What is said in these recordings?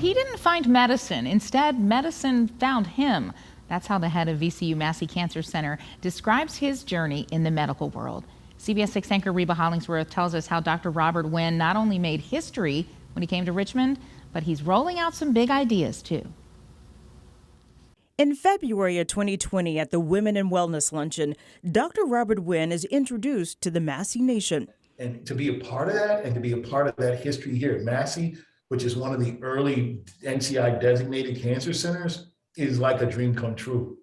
he didn't find medicine. Instead, medicine found him. That's how the head of VCU Massey Cancer Center describes his journey in the medical world. CBS 6 anchor Reba Hollingsworth tells us how Dr. Robert Winn not only made history when he came to Richmond, but he's rolling out some big ideas too. In February of 2020 at the Women in Wellness Luncheon, Dr. Robert Winn is introduced to the Massey Nation. And to be a part of that and to be a part of that history here at Massey, which is one of the early NCI-Designated cancer centers, is like a dream come true.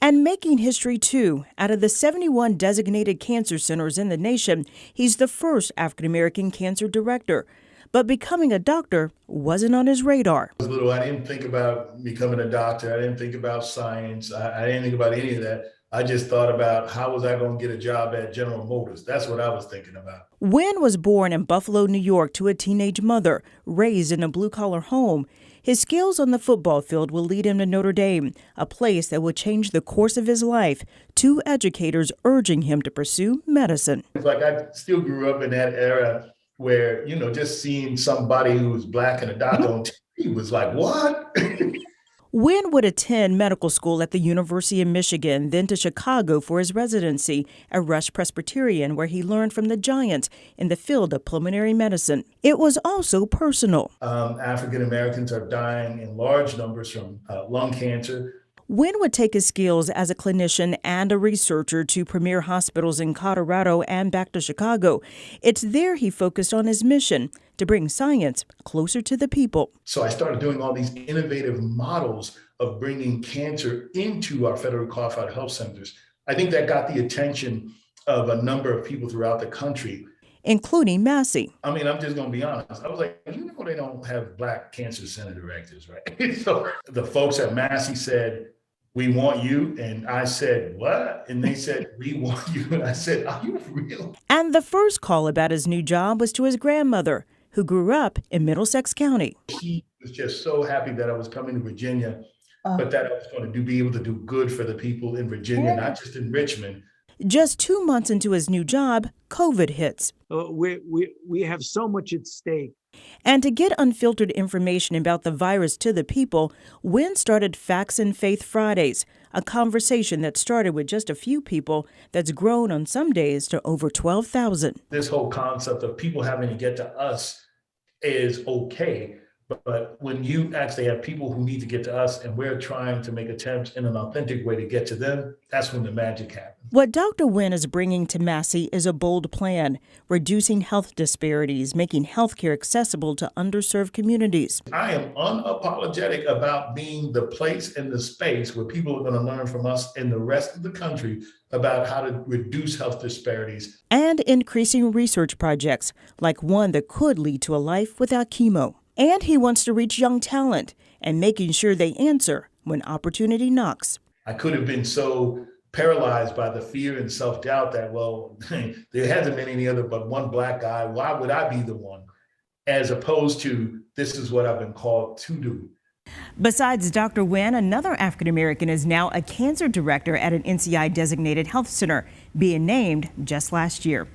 And making history too. Out of the 71 designated cancer centers in the nation, he's the first African-American cancer director. But becoming a doctor wasn't on his radar. I was little, I didn't think about becoming a doctor. I didn't think about science. I didn't think about any of that. I just thought about how was I going to get a job at General Motors. That's what I was thinking about. Winn was born in Buffalo, New York to a teenage mother, raised in a blue-collar home. His skills on the football field will lead him to Notre Dame, a place that would change the course of his life. Two educators urging him to pursue medicine. It's like I still grew up in that era where, you know, just seeing somebody who was black and a doctor on TV was like, what? Winn would attend medical school at the University of Michigan, then to Chicago for his residency at Rush Presbyterian, where he learned from the giants in the field of pulmonary medicine. It was also personal. African Americans are dying in large numbers from lung cancer. Winn would take his skills as a clinician and a researcher to premier hospitals in Colorado and back to Chicago. It's there he focused on his mission to bring science closer to the people. So I started doing all these innovative models of bringing cancer into our federally qualified health centers. I think that got the attention of a number of people throughout the country, including Massey. I mean, I'm just going to be honest. I was like, you know, they don't have black cancer center directors, right? So the folks at Massey said, we want you. And I said, what? And they said, we want you. And I said, are you real? And the first call about his new job was to his grandmother, who grew up in Middlesex County. She was just so happy that I was coming to Virginia, but that I was going to be able to do good for the people in Virginia, not just in Richmond. Just 2 months into his new job, COVID hits. We have so much at stake. And to get unfiltered information about the virus to the people, Winn started Facts and Faith Fridays, a conversation that started with just a few people that's grown on some days to over 12,000. This whole concept of people having to get to us is okay. But when you actually have people who need to get to us and we're trying to make attempts in an authentic way to get to them, that's when the magic happens. What Dr. Winn is bringing to Massey is a bold plan, reducing health disparities, making healthcare accessible to underserved communities. I am unapologetic about being the place and the space where people are going to learn from us and the rest of the country about how to reduce health disparities. And increasing research projects, like one that could lead to a life without chemo. And he wants to reach young talent and making sure they answer when opportunity knocks. I could have been so paralyzed by the fear and self-doubt that, well, there hasn't been any other but one black guy. Why would I be the one? As opposed to, this is what I've been called to do. Besides Dr. Winn, another African-American is now a cancer director at an NCI-designated health center, being named just last year.